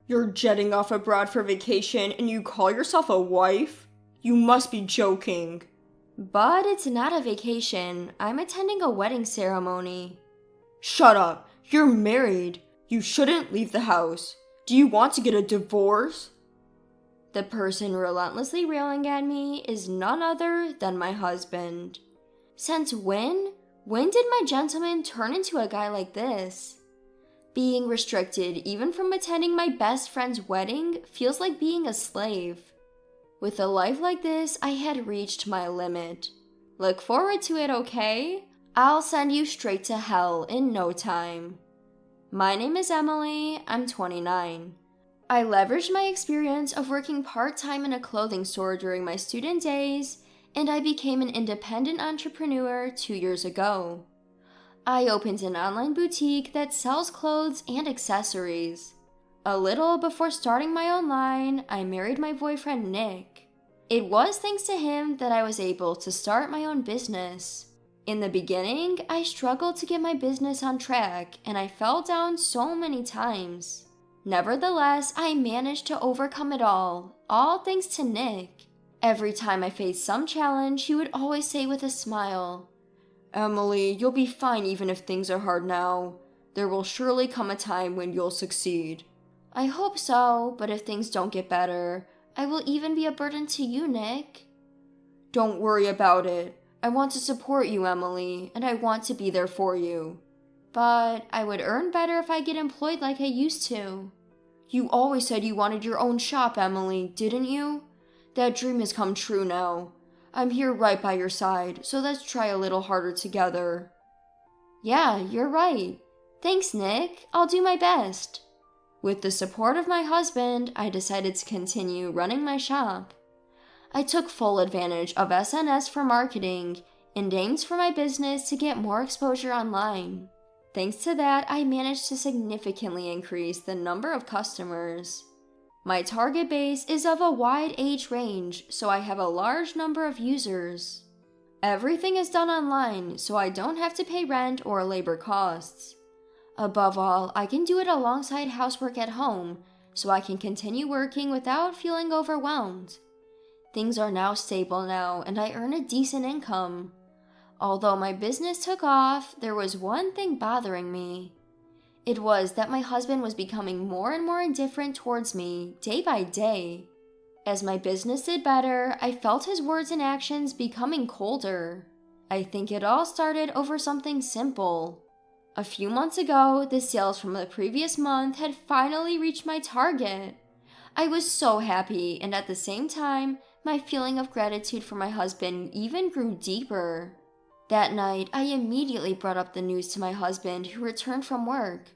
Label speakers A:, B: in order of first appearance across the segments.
A: You're jetting off abroad for vacation and you call yourself a wife? You must be joking.
B: But it's not a vacation. I'm attending a wedding ceremony.
A: Shut up. You're married. You shouldn't leave the house. Do you want to get a divorce?
B: The person relentlessly railing at me is none other than my husband. Since when? When did my gentleman turn into a guy like this? Being restricted even from attending my best friend's wedding feels like being a slave. With a life like this, I had reached my limit. Look forward to it, okay? I'll send you straight to hell in no time. My name is Emily, I'm 29. I leveraged my experience of working part-time in a clothing store during my student days, and I became an independent entrepreneur 2 years ago. I opened an online boutique that sells clothes and accessories. A little before starting my own line, I married my boyfriend Nick. It was thanks to him that I was able to start my own business. In the beginning, I struggled to get my business on track, and I fell down so many times. Nevertheless, I managed to overcome it all thanks to Nick. Every time I faced some challenge, he would always say with a smile,
A: "Emily, you'll be fine even if things are hard now. There will surely come a time when you'll succeed."
B: I hope so, but if things don't get better, I will even be a burden to you, Nick.
A: Don't worry about it. I want to support you, Emily, and I want to be there for you.
B: But I would earn better if I get employed like I used to.
A: You always said you wanted your own shop, Emily, didn't you? That dream has come true now. I'm here right by your side, so let's try a little harder together.
B: Yeah, you're right. Thanks, Nick. I'll do my best. With the support of my husband, I decided to continue running my shop. I took full advantage of SNS for marketing and aimed for my business to get more exposure online. Thanks to that, I managed to significantly increase the number of customers. My target base is of a wide age range, so I have a large number of users. Everything is done online, so I don't have to pay rent or labor costs. Above all, I can do it alongside housework at home, so I can continue working without feeling overwhelmed. Things are now stable now, and I earn a decent income. Although my business took off, there was one thing bothering me. It was that my husband was becoming more and more indifferent towards me, day by day. As my business did better, I felt his words and actions becoming colder. I think it all started over something simple. A few months ago, the sales from the previous month had finally reached my target. I was so happy, and at the same time, my feeling of gratitude for my husband even grew deeper. That night, I immediately brought up the news to my husband, who returned from work.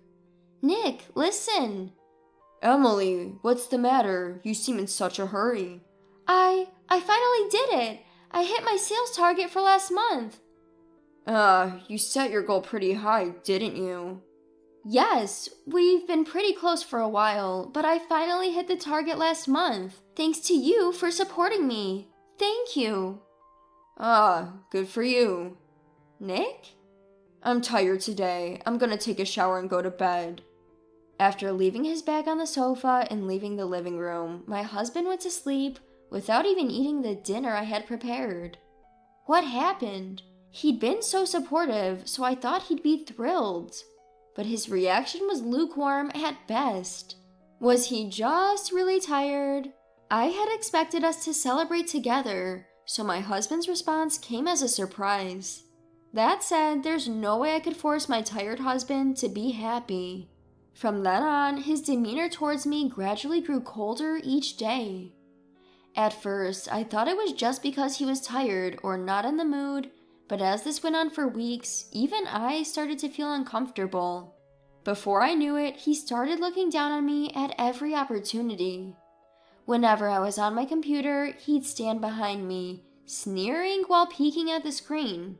B: "Nick, listen!"
A: "Emily, what's the matter? You seem in such a hurry."
B: I finally did it! I hit my sales target for last month."
A: You set your goal pretty high, didn't you?"
B: "Yes, we've been pretty close for a while, but I finally hit the target last month, thanks to you for supporting me. Thank you."
A: Good for you.
B: "Nick?"
A: "I'm tired today. I'm gonna take a shower and go to bed."
B: After leaving his bag on the sofa and leaving the living room, my husband went to sleep without even eating the dinner I had prepared. What happened? He'd been so supportive, so I thought he'd be thrilled. But his reaction was lukewarm at best. Was he just really tired? I had expected us to celebrate together, so my husband's response came as a surprise. That said, there's no way I could force my tired husband to be happy. From then on, his demeanor towards me gradually grew colder each day. At first, I thought it was just because he was tired or not in the mood, but as this went on for weeks, even I started to feel uncomfortable. Before I knew it, he started looking down on me at every opportunity. Whenever I was on my computer, he'd stand behind me, sneering while peeking at the screen.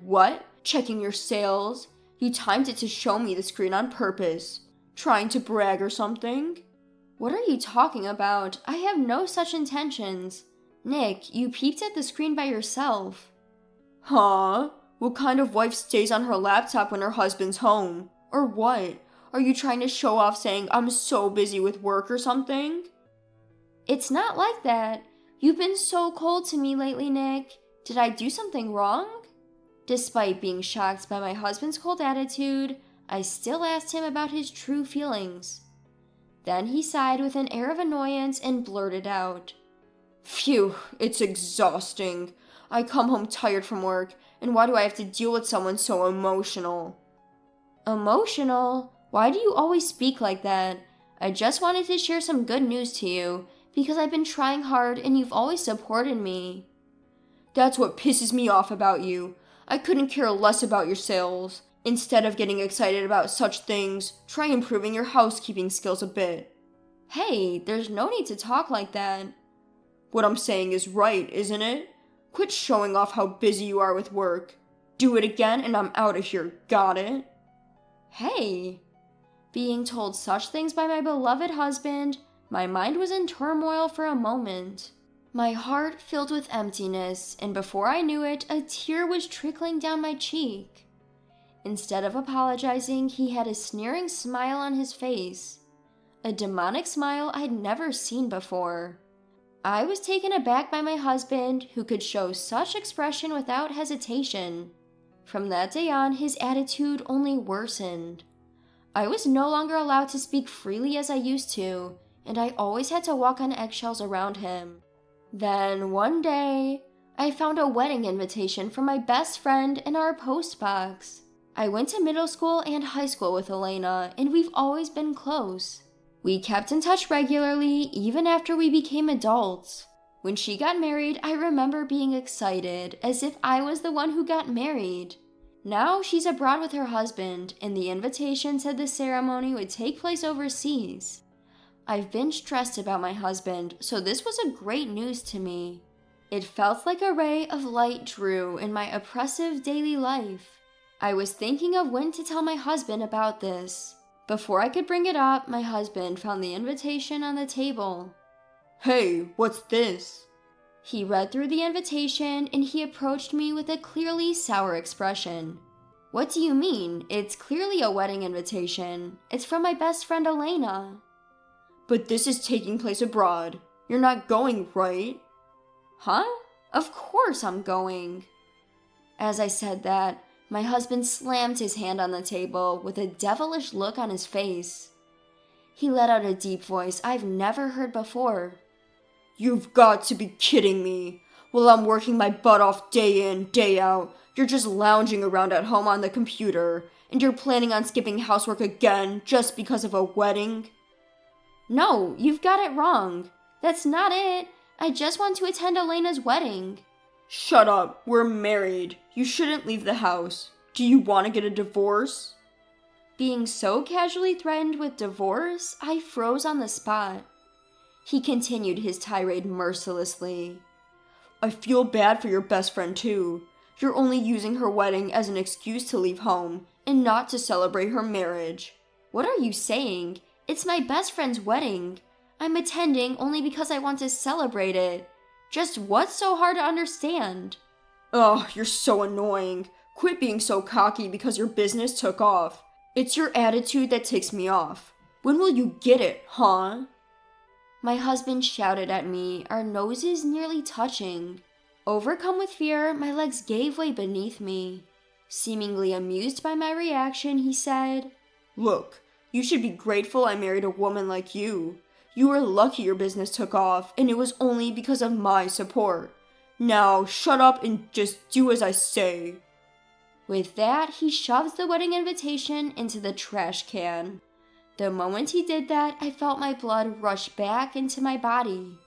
A: What? Checking your sales? You timed it to show me the screen on purpose. Trying to brag or something?"
B: "What are you talking about? I have no such intentions. Nick, you peeped at the screen by yourself."
A: Huh? What kind of wife stays on her laptop when her husband's home? Or what? Are you trying to show off saying I'm so busy with work or something?
B: It's not like that. You've been so cold to me lately, Nick. Did I do something wrong? Despite being shocked by my husband's cold attitude, I still asked him about his true feelings. Then he sighed with an air of annoyance and blurted out,
A: Phew, it's exhausting. I come home tired from work, and why do I have to deal with someone so emotional?
B: Emotional? Why do you always speak like that? I just wanted to share some good news to you, because I've been trying hard and you've always supported me.
A: That's what pisses me off about you. I couldn't care less about your sales. Instead of getting excited about such things, try improving your housekeeping skills a bit.
B: Hey, there's no need to talk like that.
A: What I'm saying is right, isn't it? Quit showing off how busy you are with work. Do it again and I'm out of here, got it?
B: Hey. Being told such things by my beloved husband, my mind was in turmoil for a moment. My heart filled with emptiness, and before I knew it, a tear was trickling down my cheek. Instead of apologizing, he had a sneering smile on his face. A demonic smile I'd never seen before. I was taken aback by my husband, who could show such expression without hesitation. From that day on, his attitude only worsened. I was no longer allowed to speak freely as I used to, and I always had to walk on eggshells around him. Then, one day, I found a wedding invitation from my best friend in our post box. I went to middle school and high school with Elena, and we've always been close. We kept in touch regularly, even after we became adults. When she got married, I remember being excited, as if I was the one who got married. Now she's abroad with her husband, and the invitation said the ceremony would take place overseas. I've been stressed about my husband, so this was a great news to me. It felt like a ray of light drew in my oppressive daily life. I was thinking of when to tell my husband about this. Before I could bring it up, my husband found the invitation on the table.
A: Hey, what's this?
B: He read through the invitation and he approached me with a clearly sour expression. What do you mean? It's clearly a wedding invitation. It's from my best friend Elena.
A: But this is taking place abroad. You're not going, right?
B: Huh? Of course I'm going. As I said that, my husband slammed his hand on the table with a devilish look on his face. He let out a deep voice I've never heard before.
A: You've got to be kidding me. While I'm working my butt off day in, day out, you're just lounging around at home on the computer, and you're planning on skipping housework again just because of a wedding?
B: No, you've got it wrong. That's not it. I just want to attend Elena's wedding.
A: Shut up. We're married. You shouldn't leave the house. Do you want to get a divorce?
B: Being so casually threatened with divorce, I froze on the spot. He continued his tirade mercilessly.
A: I feel bad for your best friend too. You're only using her wedding as an excuse to leave home and not to celebrate her marriage.
B: What are you saying? It's my best friend's wedding. I'm attending only because I want to celebrate it. Just what's so hard to understand?
A: Ugh, you're so annoying. Quit being so cocky because your business took off. It's your attitude that ticks me off. When will you get it, huh?
B: My husband shouted at me, our noses nearly touching. Overcome with fear, my legs gave way beneath me. Seemingly amused by my reaction, he said,
A: Look, you should be grateful I married a woman like you. You were lucky your business took off, and it was only because of my support. Now, shut up and just do as I say.
B: With that, he shoved the wedding invitation into the trash can. The moment he did that, I felt my blood rush back into my body.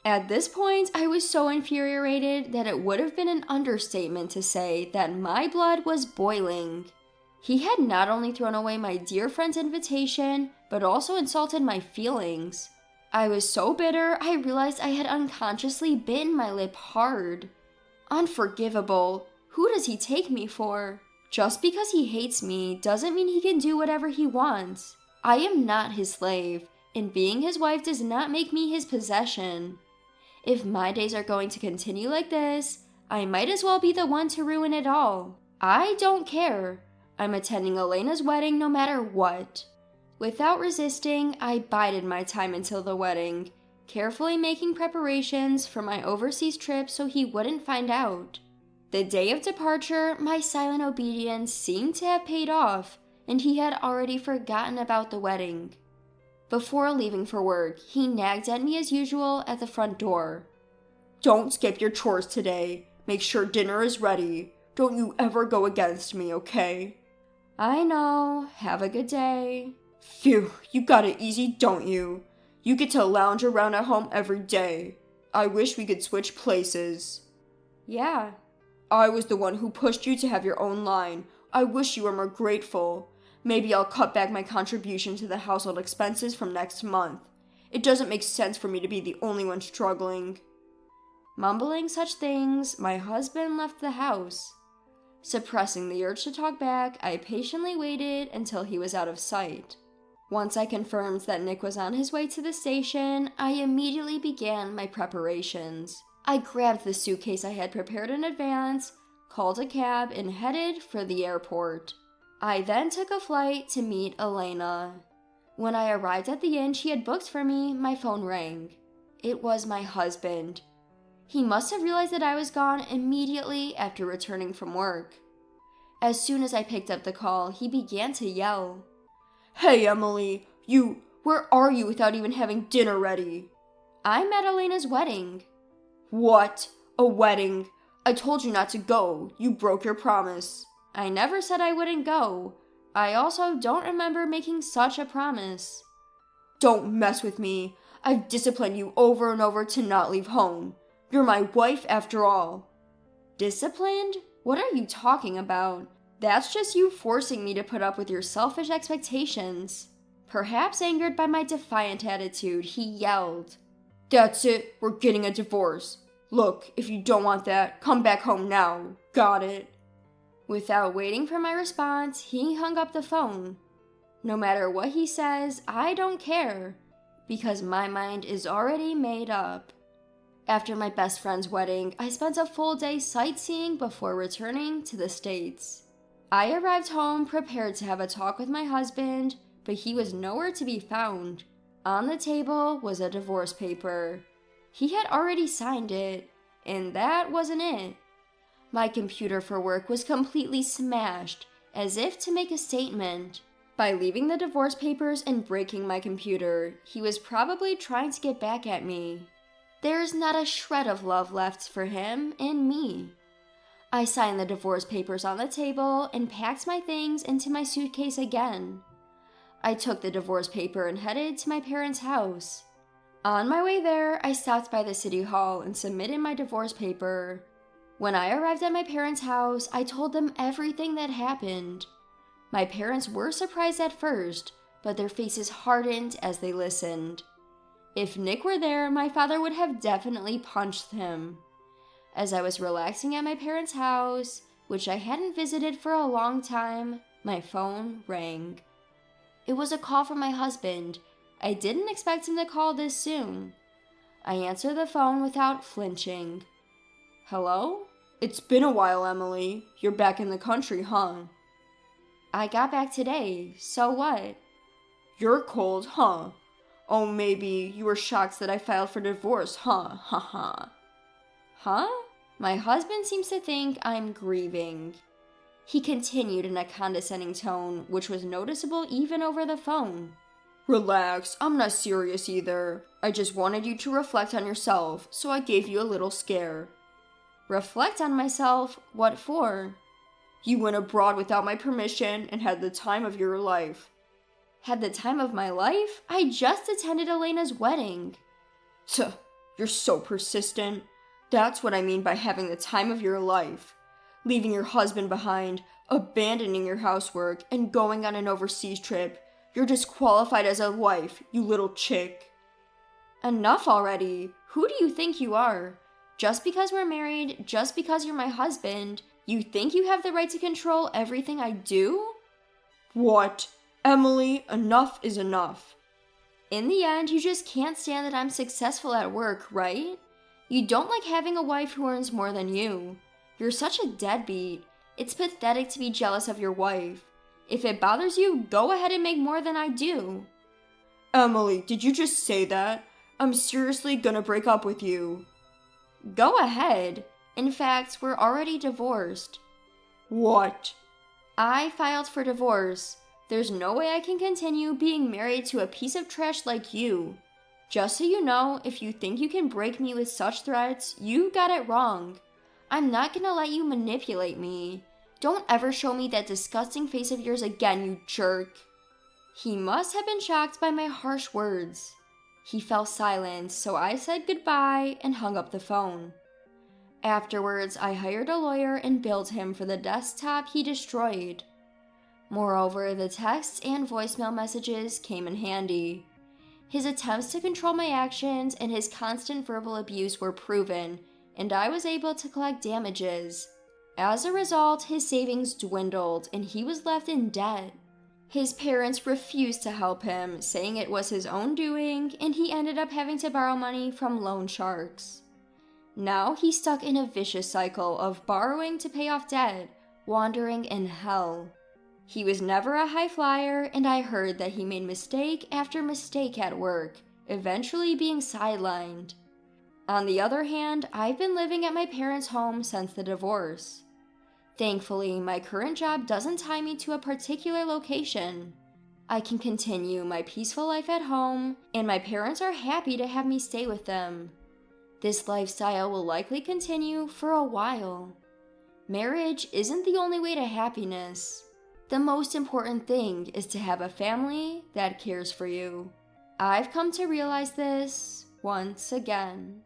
B: At this point, I was so infuriated that it would have been an understatement to say that my blood was boiling. He had not only thrown away my dear friend's invitation, but also insulted my feelings. I was so bitter, I realized I had unconsciously bitten my lip hard. Unforgivable. Who does he take me for? Just because he hates me doesn't mean he can do whatever he wants. I am not his slave, and being his wife does not make me his possession. If my days are going to continue like this, I might as well be the one to ruin it all. I don't care. I'm attending Elena's wedding no matter what. Without resisting, I bided my time until the wedding, carefully making preparations for my overseas trip so he wouldn't find out. The day of departure, my silent obedience seemed to have paid off, and he had already forgotten about the wedding. Before leaving for work, he nagged at me as usual at the front door.
A: Don't skip your chores today. Make sure dinner is ready. Don't you ever go against me, okay?
B: I know. Have a good day.
A: Phew, you got it easy, don't you? You get to lounge around at home every day. I wish we could switch places.
B: Yeah.
A: I was the one who pushed you to have your own line. I wish you were more grateful. Maybe I'll cut back my contribution to the household expenses from next month. It doesn't make sense for me to be the only one struggling.
B: Mumbling such things, my husband left the house. Suppressing the urge to talk back, I patiently waited until he was out of sight. Once I confirmed that Nick was on his way to the station, I immediately began my preparations. I grabbed the suitcase I had prepared in advance, called a cab, and headed for the airport. I then took a flight to meet Elena. When I arrived at the inn she had booked for me, my phone rang. It was my husband. He must have realized that I was gone immediately after returning from work. As soon as I picked up the call, he began to yell.
A: Hey, Emily, where are you without even having dinner ready?
B: I'm at Elena's wedding.
A: What? A wedding? I told you not to go. You broke your promise.
B: I never said I wouldn't go. I also don't remember making such a promise.
A: Don't mess with me. I've disciplined you over and over to not leave home. You're my wife after all.
B: Disciplined? What are you talking about? That's just you forcing me to put up with your selfish expectations. Perhaps angered by my defiant attitude, he yelled.
A: That's it. We're getting a divorce. Look, if you don't want that, come back home now. Got it?
B: Without waiting for my response, he hung up the phone. No matter what he says, I don't care, because my mind is already made up. After my best friend's wedding, I spent a full day sightseeing before returning to the States. I arrived home prepared to have a talk with my husband, but he was nowhere to be found. On the table was a divorce paper. He had already signed it, and that wasn't it. My computer for work was completely smashed, as if to make a statement. By leaving the divorce papers and breaking my computer, he was probably trying to get back at me. There's not a shred of love left for him and me. I signed the divorce papers on the table and packed my things into my suitcase again. I took the divorce paper and headed to my parents' house. On my way there, I stopped by the city hall and submitted my divorce paper. When I arrived at my parents' house, I told them everything that happened. My parents were surprised at first, but their faces hardened as they listened. If Nick were there, my father would have definitely punched him. As I was relaxing at my parents' house, which I hadn't visited for a long time, my phone rang. It was a call from my husband. I didn't expect him to call this soon. I answered the phone without flinching. Hello?
A: It's been a while, Emily. You're back in the country, huh?
B: I got back today. So what?
A: You're cold, huh? Oh, maybe you were shocked that I filed for divorce, huh? Ha ha.
B: Huh? My husband seems to think I'm grieving. He continued in a condescending tone, which was noticeable even over the phone.
A: Relax, I'm not serious either. I just wanted you to reflect on yourself, so I gave you a little scare.
B: Reflect on myself? What for?
A: You went abroad without my permission and had the time of your life.
B: Had the time of my life? I just attended Elena's wedding.
A: Tuh, you're so persistent. That's what I mean by having the time of your life. Leaving your husband behind, abandoning your housework, and going on an overseas trip. You're disqualified as a wife, you little chick.
B: Enough already. Who do you think you are? Just because we're married, just because you're my husband, you think you have the right to control everything I do?
A: What? Emily, enough is enough.
B: In the end, you just can't stand that I'm successful at work, right? You don't like having a wife who earns more than you. You're such a deadbeat. It's pathetic to be jealous of your wife. If it bothers you, go ahead and make more than I do.
A: Emily, did you just say that? I'm seriously gonna break up with you.
B: Go ahead. In fact, we're already divorced.
A: What?
B: I filed for divorce. There's no way I can continue being married to a piece of trash like you. Just so you know, if you think you can break me with such threats, you got it wrong. I'm not gonna let you manipulate me. Don't ever show me that disgusting face of yours again, you jerk. He must have been shocked by my harsh words. He fell silent, so I said goodbye and hung up the phone. Afterwards, I hired a lawyer and billed him for the desktop he destroyed. Moreover, the texts and voicemail messages came in handy. His attempts to control my actions and his constant verbal abuse were proven, and I was able to collect damages. As a result, his savings dwindled and he was left in debt. His parents refused to help him, saying it was his own doing, and he ended up having to borrow money from loan sharks. Now he's stuck in a vicious cycle of borrowing to pay off debt, wandering in hell. He was never a high flyer, and I heard that he made mistake after mistake at work, eventually being sidelined. On the other hand, I've been living at my parents' home since the divorce. Thankfully, my current job doesn't tie me to a particular location. I can continue my peaceful life at home, and my parents are happy to have me stay with them. This lifestyle will likely continue for a while. Marriage isn't the only way to happiness. The most important thing is to have a family that cares for you. I've come to realize this once again.